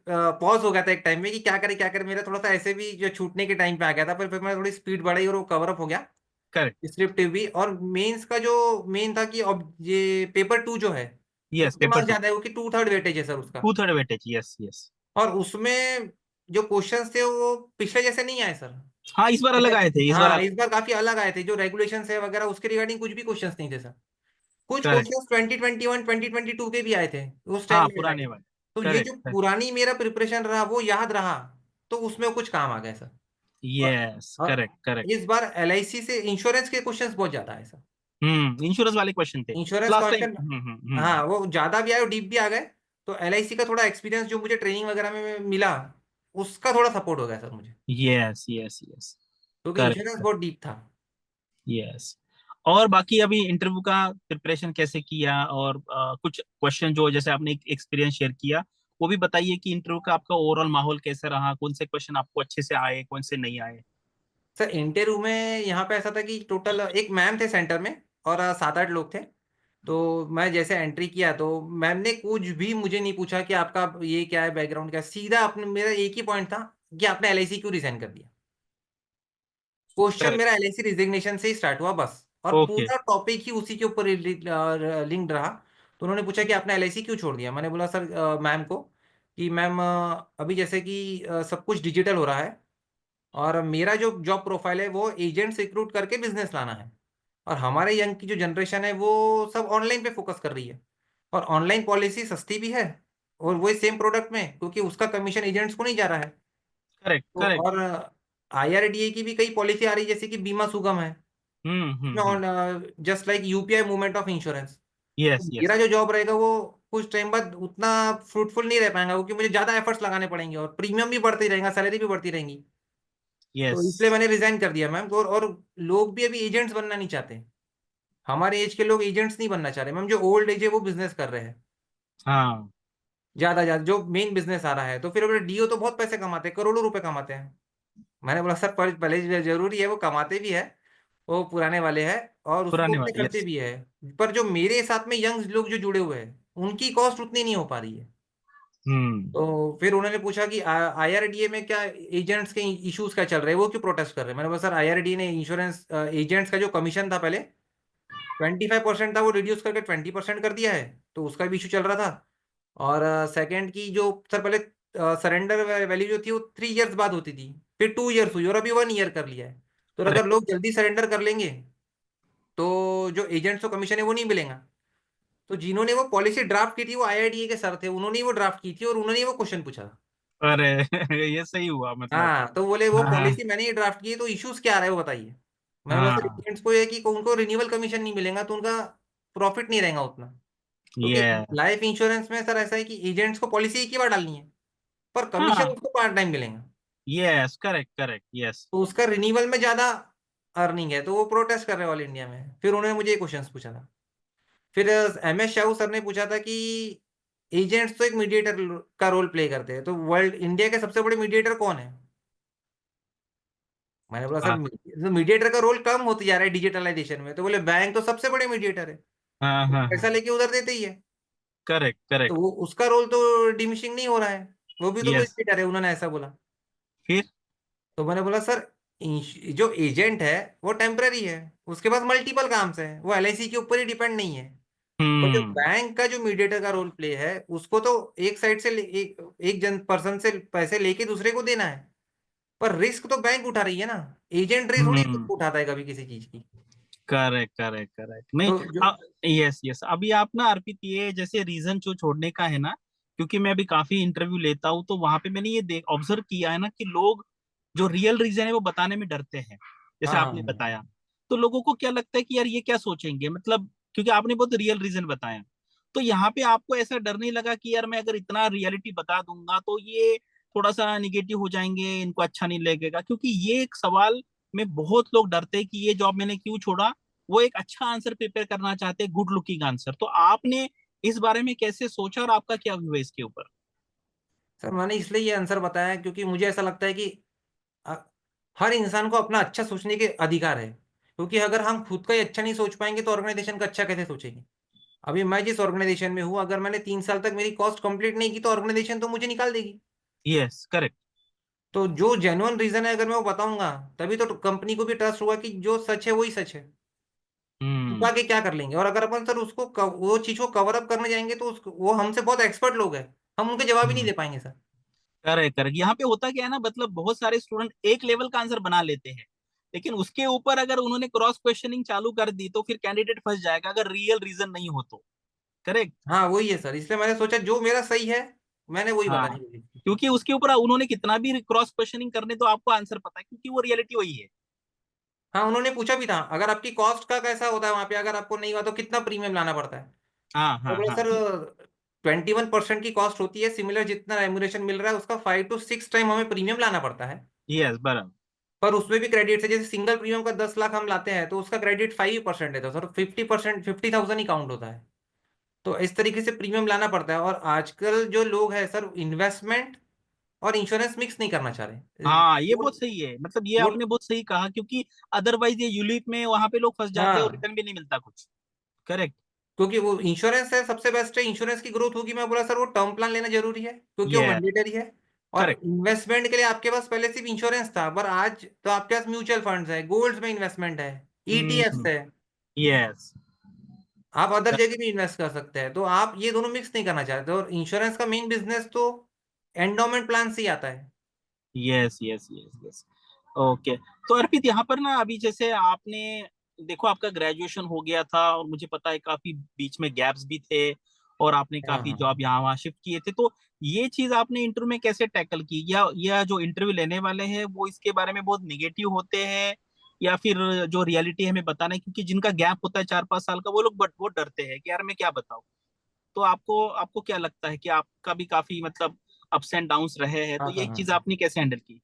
पॉज हो गया था एक टाइम में कि क्या करे, मेरा थोड़ा सा ऐसे भी जो छूटने के टाइम पे आ गया था, फिर मैं थोड़ी स्पीड बढ़ाई और वो कवर अप हो गया। करेक्ट। डिस्क्रिप्टिव भी, और मेंस का जो मेन था कि अब ये पेपर टू जो है यस, उसके पेपर मार्क्स 2। ज्यादा है, वो कि टू थर्ड वेटेज है सर उसका। 2/3 वेटेज। Yes yes. और उसमें जो क्वेश्चंस थे वो पिछले जैसे नहीं आए सर। हाँ, इस बार अलग जैसे आए थे, इस बार हाँ, अलग। इस बार काफी अलग आए थे, जो रेगुलेशन है वगैरह उसके रिगार्डिंग कुछ भी क्वेश्चंस नहीं थे सर। कुछ करेक्ट। क्वेश्चंस 2021 2022 के भी आए थे उस टाइम हाँ, में आए। पुराने वाले। तो ये जो करेक्ट करेक्ट। पुरानी मेरा प्रिपरेशन रहा वो याद रहा, तो उसमें कुछ काम आ गया सर। और, यस, और करेक्ट करेक्ट। इस बार एलआईसी से इंश्योरेंस के क्वेश्चंस बहुत ज्यादा है सर। इंश्योरेंस वाले क्वेश्चन थे इंश्योरेंस लास्ट टाइम। क्वेश्चन, हाँ वो ज्यादा भी आए और डीप भी आ गए। तो एलआईसी का थोड़ा एक्सपीरियंस जो मुझे ट्रेनिंग वगैरह में मिला, उसका थोड़ा सपोर्ट हो गया सर मुझे, यस यस यस। क्योंकि इंश्योरेंस करेक्ट। बहुत डीप था। यस। और बाकी अभी इंटरव्यू का प्रिपरेशन कैसे किया, और कुछ क्वेश्चन जो जैसे आपने एक एक्सपीरियंस शेयर किया वो भी बताइए कि इंटरव्यू का आपका ओवरऑल माहौल कैसा रहा, कौन से क्वेश्चन आपको अच्छे से आए, कौन से नहीं आए। सर इंटरव्यू में यहाँ पे ऐसा था कि टोटल एक मैम थे सेंटर में और 7-8 लोग थे। तो मैं जैसे एंट्री किया तो मैम ने कुछ भी मुझे नहीं पूछा कि आपका ये क्या है, बैकग्राउंड क्या है। सीधा अपने मेरा एक ही पॉइंट था कि आपने एलआईसी क्यों रिजाइन कर दिया। Question correct. मेरा एलआईसी रिजिग्नेशन से ही स्टार्ट हुआ बस, और ओके। पूरा टॉपिक ही उसी के ऊपर लिंक्ड रहा। तो उन्होंने पूछा कि आपने एलआईसी क्यों छोड़ दिया। मैंने बोला सर मैम को कि मैम अभी जैसे कि सब कुछ डिजिटल हो रहा है, और मेरा जो जॉब प्रोफाइल है वो एजेंट्स रिक्रूट करके बिजनेस लाना है। और हमारे यंग की जो जनरेशन है वो सब ऑनलाइन पे फोकस कर रही है, और ऑनलाइन पॉलिसी सस्ती भी है, और वही सेम प्रोडक्ट में, क्योंकि उसका कमीशन एजेंट्स को नहीं जा रहा है। करेक्ट तो करेक्ट। और आईआरडीए की भी कई पॉलिसी आ रही है, जैसे कि बीमा सुगम है, हम्म। Just like UPI movement of insurance. तो यस मेरा यस। जो जॉब रहेगा वो कुछ टाइम बाद उतना फ्रूटफुल नहीं रह पाएगा, क्योंकि मुझे ज्यादा एफर्ट्स लगाने पड़ेंगे और प्रीमियम भी बढ़ते ही रहेगा, सैलरी भी बढ़ती रहेंगी। यस। तो इसलिए मैंने रिजाइन कर दिया मैम। और लोग भी अभी एजेंट्स बनना नहीं चाहते। हमारे एज के लोग एजेंट्स नहीं बनना चाह रहे मैम। जो ओल्ड एज है वो बिजनेस कर रहे हैं हाँ। ज्यादा ज्यादा, जो मेन बिजनेस आ रहा है। तो फिर बोले डीओ तो बहुत पैसे कमाते हैं, करोड़ों रुपए कमाते हैं। मैंने बोला सर पहले जरूरी है, वो कमाते भी है, वो पुराने वाले हैं, और उसको पुराने उतने वाले, खर्चे यस। भी है। पर जो मेरे साथ में यंग लोग जो जुड़े हुए हैं, उनकी कॉस्ट उतनी नहीं हो पा रही है। हम्म। तो फिर उन्होंने पूछा कि आईआरडीए में क्या एजेंट्स के इश्यूज क्या चल रहे हैं, वो क्यों प्रोटेस्ट कर रहे हैं। मैंने बोला सर आईआरडीए ने इंश्योरेंस एजेंट्स का जो कमीशन था पहले 25% था, वो रिड्यूस करके 20% कर दिया है, तो उसका भी इशू चल रहा था। और सेकंड की जो सर पहले सरेंडर वैल्यू जो थी वो 3 इयर्स बाद होती थी, फिर 2 इयर्स हुई, और अभी 1 ईयर कर लिया है। तो अगर करेक्ट। लोग जल्दी सरेंडर कर लेंगे तो जो एजेंट्स को कमीशन है वो नहीं मिलेगा। तो जिन्होंने वो पॉलिसी ड्राफ्ट की थी वो आईआरडीए के सर थे, उन्होंने ही वो ड्राफ्ट की थी और उन्होंने ही वो क्वेश्चन पूछा। अरे ये सही हुआ मतलब। हाँ, तो बोले वो हाँ हाँ पॉलिसी मैंने ही ड्राफ्ट की है, तो इश्यूज क्या आ रहा है वो बताइए। मैंने बोला सर हाँ। एजेंट्स को ये है कि उनको रिन्यूअल कमीशन नहीं मिलेगा, तो उनका प्रॉफिट नहीं रहेगा उतना। क्योंकि ये। लाइफ इंश्योरेंस में सर ऐसा है कि एजेंट्स को पॉलिसी एक ही बार डालनी है, पर कमीशन हाँ। उसको पार्ट टाइम मिलेगा। Yes, correct correct, yes. तो उसका रिन्यूअल में ज्यादा अर्निंग है, तो वो प्रोटेस्ट कर रहे हैं ऑल इंडिया में। फिर उन्होंने मुझे क्वेश्चन पूछा था। फिर एम एस शाहू सर ने पूछा था कि एजेंट्स तो एक मीडिएटर का रोल प्ले करते हैं, तो वर्ल्ड इंडिया के सबसे बड़े मीडिएटर कौन है। मैंने बोला सर हाँ मीडिएटर का रोल कम होती जा रहा है डिजिटलाइजेशन में। तो बोले बैंक तो सबसे बड़े मीडिएटर है, हाँ वो हाँ पैसा हाँ। लेके उधर देते ही है। करेक्ट तो करेक्ट। वो उसका रोल तो डिमिशिंग नहीं हो रहा है, वो भी तो यस। मीडिएटर है, उन्होंने ऐसा बोला। फिर। तो मैंने बोला सर जो एजेंट है वो टेम्पररी है, उसके पास मल्टीपल काम है, वो एलआईसी के ऊपर ही डिपेंड नहीं है। पर जो हम्म बैंक का जो मीडिएटर का रोल प्ले है, उसको तो एक साइड से एक जन पर्सन से पैसे लेके दूसरे को देना है। पर रिस्क तो बैंक उठा रही है ना, एजेंट रिस्क थोड़ी हम्म। उठाता है कभी किसी चीज की। करेक्ट करेक्ट करेक्ट, नहीं। तो जो यस यस, अभी आप ना अर्पित, ये जैसे रीजन जो छोड़ने का है ना, क्योंकि मैं अभी काफी इंटरव्यू लेता हूँ, तो वहां पे मैंने ये देख ऑब्जर्व किया है ना कि लोग जो रियल रीजन है वो बताने में डरते हैं। जैसे हाँ आपने हाँ बताया, तो लोगों को क्या लगता है कि यार ये क्या सोचेंगे, मतलब क्योंकि आपने बहुत रियल रीजन बताया। तो यहाँ पे आपको ऐसा डर नहीं लगा कि यार मैं अगर इतना रियलिटी बता दूंगा तो ये थोड़ा सा निगेटिव हो जाएंगे, इनको अच्छा नहीं लगेगा, क्योंकि ये एक सवाल में बहुत लोग डरते हैं कि ये जॉब मैंने क्यों छोड़ा। वो एक अच्छा आंसर प्रिपेयर करना चाहते हैं, गुड लुकिंग आंसर। तो आपने इस बारे में कैसे सोचा और आपका क्या व्यू है इसके ऊपर? सर, मैंने इसलिए ये आंसर बताया क्योंकि मुझे ऐसा लगता है कि अ, हर इंसान को अपना अच्छा सोचने के अधिकार है। क्योंकि अगर हम खुद का ही अच्छा नहीं सोच पाएंगे तो ऑर्गेनाइजेशन का अच्छा कैसे सोचेंगे। अभी मैं जिस ऑर्गेनाइजेशन में हूँ, अगर मैंने 3 साल तक मेरी कॉस्ट कंप्लीट नहीं की तो ऑर्गेनाइजेशन तो मुझे निकाल देगी। Yes, correct. तो जो जेन्युइन रीजन है अगर मैं वो बताऊंगा, तभी तो कंपनी को भी ट्रस्ट होगा कि जो सच है वही सच है। हम्म छुपा के क्या कर लेंगे। और अगर अपन सर उसको वो चीज को कवर अप करने जाएंगे तो वो हमसे बहुत एक्सपर्ट लोग हैं, हम उनके जवाब ही नहीं हम्म। दे पाएंगे सर। करेक्ट करेक्ट, यहाँ पे होता क्या है ना, मतलब बहुत सारे स्टूडेंट एक लेवल का आंसर बना लेते हैं, लेकिन उसके ऊपर अगर उन्होंने क्रॉस क्वेश्चनिंग चालू कर दी तो फिर कैंडिडेट फंस जाएगा, अगर रियल रीजन नहीं हो तो। करेक्ट। हाँ वही है सर, इसलिए मैंने सोचा जो मेरा सही है मैंने वही हाँ, बताने की कोशिश की। क्योंकि उसके ऊपर उन्होंने कितना भी क्रॉस क्वेश्चनिंग करने तो आपको आंसर पता है, क्योंकि वो रियलिटी वही है। हाँ, उन्होंने पूछा भी था अगर आपकी कॉस्ट का कैसा होता है वहां पे, अगर आपको नहीं हुआ तो कितना प्रीमियम लाना पड़ता है। हाँ तो हाँ बोला हाँ। सर 21% की कॉस्ट होती है, सिमिलर जितना रेम्यूनरेशन मिल रहा है उसका 5 to 6 टाइम हमें प्रीमियम लाना पड़ता है। यस, बराबर। पर उसमें भी क्रेडिट है, जैसे सिंगल प्रीमियम का 10 लाख हम लाते हैं तो उसका क्रेडिट 5% है, तो सर 50%, 50,000 ही काउंट होता है। तो इस तरीके से प्रीमियम लाना पड़ता है। और आजकल जो लोग हैं सर, इन्वेस्टमेंट और इंश्योरेंस मिक्स नहीं करना चाह रहे। हाँ, ये वो बहुत सही है, मतलब ये वो आपने बहुत सही कहा, क्योंकि अदरवाइज ये यूलिप में वहां पे लोग फंस जाते हैं और हाँ, रिटर्न भी नहीं मिलता कुछ। करेक्ट। क्योंकि वो इंश्योरेंस है सबसे बेस्ट है, इंश्योरेंस की ग्रोथ होगी। मैं बोला सर वो टर्म प्लान लेना जरूरी है क्योंकि वो ये। मैंडेटरी है। और करेक्ट। इन्वेस्टमेंट के लिए आपके पास पहले सिर्फ इंश्योरेंस था, पर आज तो आपके पास म्यूचुअल फंड्स है, गोल्ड्स में इन्वेस्टमेंट है, ईटीएफ्स हम्म। है, यस। आप अदर जगह भी इन्वेस्ट कर सकते हैं। तो आप ये दोनों मिक्स नहीं करना चाहते, और इंश्योरेंस का मेन बिजनेस तो एंडोमेंट प्लान से ही आता है। Yes yes yes yes. Okay. तो अर्पित, यहाँ पर ना अभी जैसे आपने देखो, आपका ग्रेजुएशन हो गया था और मुझे पता है काफी बीच में गैप्स भी थे, और आपने हाँ काफी हाँ जॉब यहाँ वहाँ शिफ्ट किए थे, तो ये चीज आपने इंटरव्यू में कैसे टैकल की, या जो इंटरव्यू लेने वाले हैं वो इसके बारे में बहुत निगेटिव होते हैं, या फिर जो रियलिटी है हमें बताना है, क्योंकि जिनका गैप होता है 4-5 साल का, वो लोग बट वो डरते हैं कि यार मैं क्या बताऊं। तो आपको आपको क्या लगता है कि आपका भी काफी मतलब अप्स एंड डाउन्स रहे हैं, हाँ तो ये हाँ एक हाँ। चीज आपने कैसे हैंडल की?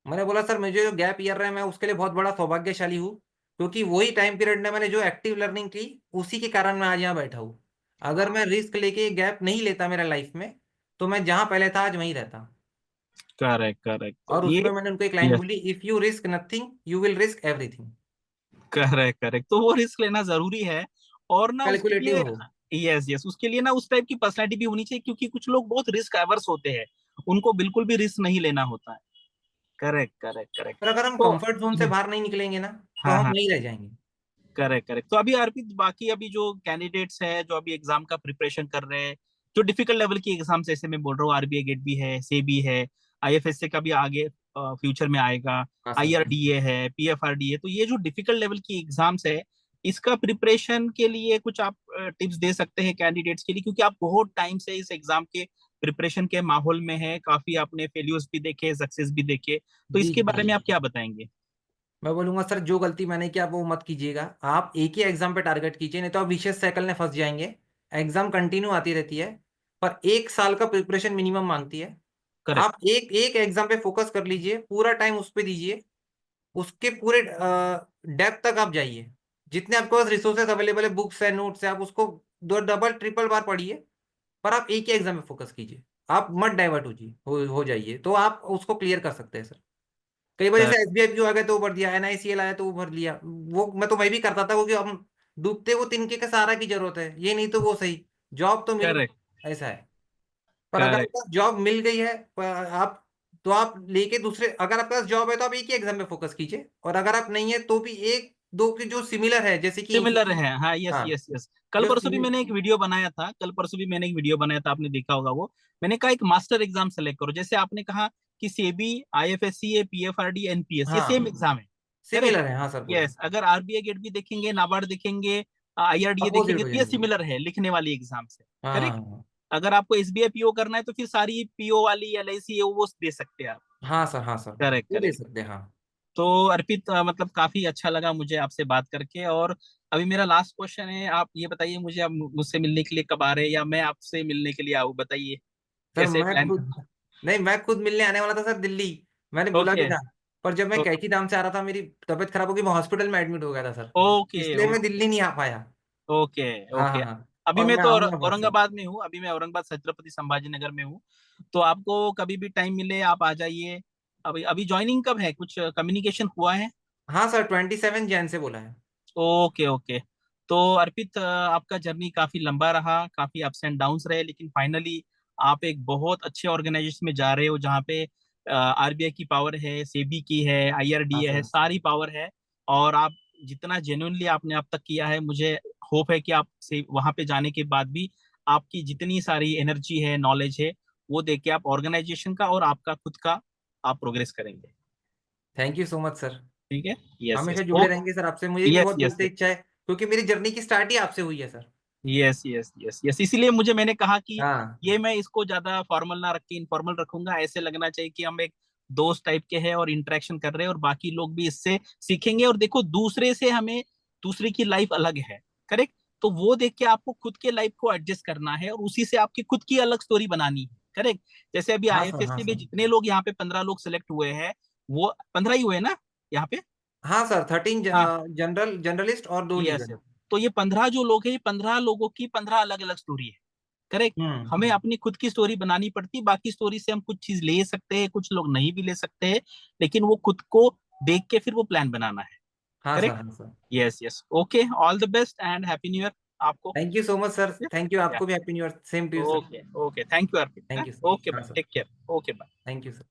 मैंने बोला सर मुझे जो गैप ईयर रहा है मैं उसके लिए बहुत बड़ा सौभाग्यशाली हूँ, क्योंकि वही टाइम पीरियड में मैंने जो एक्टिव लर्निंग की उसी के कारण मैं आज यहाँ बैठा हूँ। अगर मैं रिस्क लेके गैप नहीं लेता मेरा लाइफ में, तो मैं जहाँ पहले था आज वहीं रहता। करेक्ट करेक्ट और ये। उसमें मैंने उनको एक लाइन यस, बोली, if you risk nothing you will risk everything. Correct correct, तो वो रिस्क लेना जरूरी है। और ना उसके कैलकुलेटिव लिए, हो। यस यस, उसके लिए ना उस टाइप की पर्सनैलिटी भी होनी चाहिए, क्योंकि कुछ लोग बहुत रिस्क एवर्स होते हैं, उनको बिल्कुल भी रिस्क नहीं लेना होता है। Correct correct correct. पर अगर हम तो कंफर्ट जोन से ये, बाहर नहीं निकलेंगे ना, तो हाँ हम हाँ, नहीं रह जाएंगे। Correct correct. तो अभी अर्पित, बाकी अभी जो कैंडिडेट्स है जो अभी एग्जाम का प्रिपरेशन कर रहे हैं, जो डिफिकल्ट लेवल की एग्जाम, जैसे मैं बोल रहा हूँ आरबीआई गेट भी है, सेबी है, आईएफएससी का भी आगे फ्यूचर में आएगा, हाँ सर। आईआरडीए है, पीएफआरडीए, तो ये जो डिफिकल्ट लेवल की एग्जाम्स है, इसका प्रिपरेशन के लिए कुछ आप टिप्स दे सकते हैं कैंडिडेट्स के लिए, क्योंकि आप बहुत टाइम से इस एग्जाम के प्रिपरेशन के माहौल में है, काफी आपने फेल्यूर्स भी देखे, सक्सेस भी देखे, तो जी इसके जी बारे जी। में आप क्या बताएंगे? मैं बोलूंगा सर जो गलती मैंने की आप वो मत कीजिएगा। आप एक ही एग्जाम पे टारगेट कीजिए, नहीं तो आप विशेष साइकिल में फंस जाएंगे। एग्जाम कंटिन्यू आती रहती है, पर 1 साल का प्रिपरेशन मिनिमम मांगती है। करेक्ट। आप एक एक एग्जाम पे फोकस कर लीजिए, पूरा टाइम उस पे दीजिए, उसके पूरे डेप्थ तक आप जाइए। जितने आपके पास रिसोर्सेज अवेलेबल है, बुक्स है, नोट्स है, आप उसको दो डबल ट्रिपल बार पढ़िए। पर आप एक ही एग्जाम पे फोकस कीजिए। आप मत डाइवर्ट हो जाइए, तो आप उसको क्लियर कर सकते हैं सर। कई बार जैसे एसबीआई क्यू आ गया तो वो भर दिया, एनआईसीएल आया तो वो भर लिया। वो मैं भी करता था, क्योंकि हम डूबते वो तिनके का सहारा की जरूरत है, ये नहीं तो वो सही जॉब तो मिल करेक्ट गई, ऐसा है। पर अगर करेक्ट। आपको जॉब मिल गई है, आप तो आप लेके दूसरे, अगर आपके पास जॉब है तो आप एक ही एग्जाम पे फोकस कीजिए, और अगर आप नहीं है तो भी एक दो के जो सिमिलर है, जैसे कि सिमिलर इंफ्लेशन। है, हाँ, यस हाँ। Yes yes. कल जो परसों भी सिमिलर। मैंने एक वीडियो बनाया था, कल परसों भी मैंने एक वीडियो बनाया था, आपने देखा होगा वो। मैंने कहा एक मास्टर एग्जाम सेलेक्ट करो, जैसे आपने कहा कि सेबी, आईएफएससी, पीएफआरडी, एनपीएस, ये सेम हाँ एग्जाम है। करेक्ट। सिमिलर है, हाँ सर पूरे। यस, अगर आरबीआई गेट भी देखेंगे, नाबार्ड देखेंगे, आईआरडीए अपोजिट देखेंगे, हो तो ये जाएंगे। सिमिलर है लिखने वाली एग्जाम से। हाँ हाँ करेक्ट। हाँ। अगर आपको एसबीआई पीओ करना है तो फिर सारी पीओ वाली एलआईसी वो दे सकते हैं आप। हाँ सर, हाँ सर। करेक्ट वो दे करेक्ट। सकते हैं, हाँ। तो अर्पित, मतलब काफी अच्छा लगा मुझे आपसे बात करके। और अभी मेरा लास्ट क्वेश्चन है, आप ये बताइए मुझे, आप मुझसे मिलने के लिए कब आ रहे हैं, या मैं आपसे मिलने के लिए आऊँ, बताइए सर कैसे मैं प्लान खुद, करना? नहीं मैं खुद मिलने आने वाला था सर दिल्ली। मैंने बोला भी ओके था। पर जब मैं कैची धाम से आ रहा था, मेरी तबीयत खराब हो गई, मैं हॉस्पिटल में एडमिट हो गया था सर। ओके इसलिए मैं ओके दिल्ली नहीं आ पाया। ओके हाँ हाँ ओके। हाँ। अभी और मैं मैं तो आऊंगा बहुत से। औरंगाबाद में हूँ, अभी मैं औरंगाबाद छत्रपति संभाजी नगर में हूँ। तो आपको कभी भी टाइम मिले आप आ जाइए। अभी अभी ज्वाइनिंग कब है, कुछ कम्युनिकेशन हुआ है? हाँ सर, 27 जैन से बोला है। Okay okay. तो अर्पित, आपका जर्नी काफी लंबा रहा, काफी अप्स एंड डाउन्स रहे, लेकिन फाइनली आप एक बहुत अच्छे ऑर्गेनाइजेशन में जा रहे हो, जहाँ पे आरबीआई की पावर है, सेबी की है, हाँ आईआरडीए है, सर। सारी पावर है। और आप जितना जेन्युइनली आपने अब तक किया है, मुझे होप है कि आप से वहां पे जाने के बाद भी आपकी जितनी सारी एनर्जी है, नॉलेज है, वो देख के आप ऑर्गेनाइजेशन का और आपका खुद का आप प्रोग्रेस करेंगे। Thank you so much sir. ठीक है। यस हमेशा यस जुड़े ओके। रहेंगे सर आपसे, मुझे भी यस बहुत दिल यस से इच्छा है, क्योंकि मेरी जर्नी की स्टार्ट ही आपसे हुई है sir. Yes yes yes yes, इसीलिए मुझे, मैंने कहा कि हाँ ये मैं इसको ज्यादा फॉर्मल ना रख के इनफॉर्मल रखूंगा, ऐसे लगना चाहिए कि हम एक दोस्त टाइप के हैं और इंटरेक्शन कर रहे हैं, और बाकी लोग भी इससे सीखेंगे। और देखो, दूसरे से हमें, दूसरे की लाइफ अलग है, करेक्ट, तो वो देख के आपको खुद के लाइफ को एडजस्ट करना है, और उसी से आपकी खुद की अलग स्टोरी बनानी है। करेक्ट। जैसे अभी हाँ सर। हाँ आईएफएससी में सर। जितने लोग यहाँ पे 15 लोग सेलेक्ट हुए हैं, वो 15 ही हुए ना यहाँ पे? हाँ सर, 13 हाँ, जनरलिस्ट और 2 यस। लीगल। तो ये 15 जो लोग हैं, ये 15 लोगों की 15 अलग अलग स्टोरी है। करेक्ट। हमें हम्म। अपनी खुद की स्टोरी बनानी पड़ती, बाकी स्टोरी से हम कुछ चीज ले सकते हैं, कुछ लोग नहीं भी ले सकते हैं, लेकिन वो खुद को देख के फिर वो प्लान बनाना है। हाँ सर, करेक्ट। हाँ sir. Yes yes okay, all the best and happy new year आपको। Thank you so much sir, thank you, आपको भी happy new year, same to you sir. Okay okay, thank you Arpit. Thank you sir. Okay हाँ bye, sir. Take care. Okay bye. Thank you sir.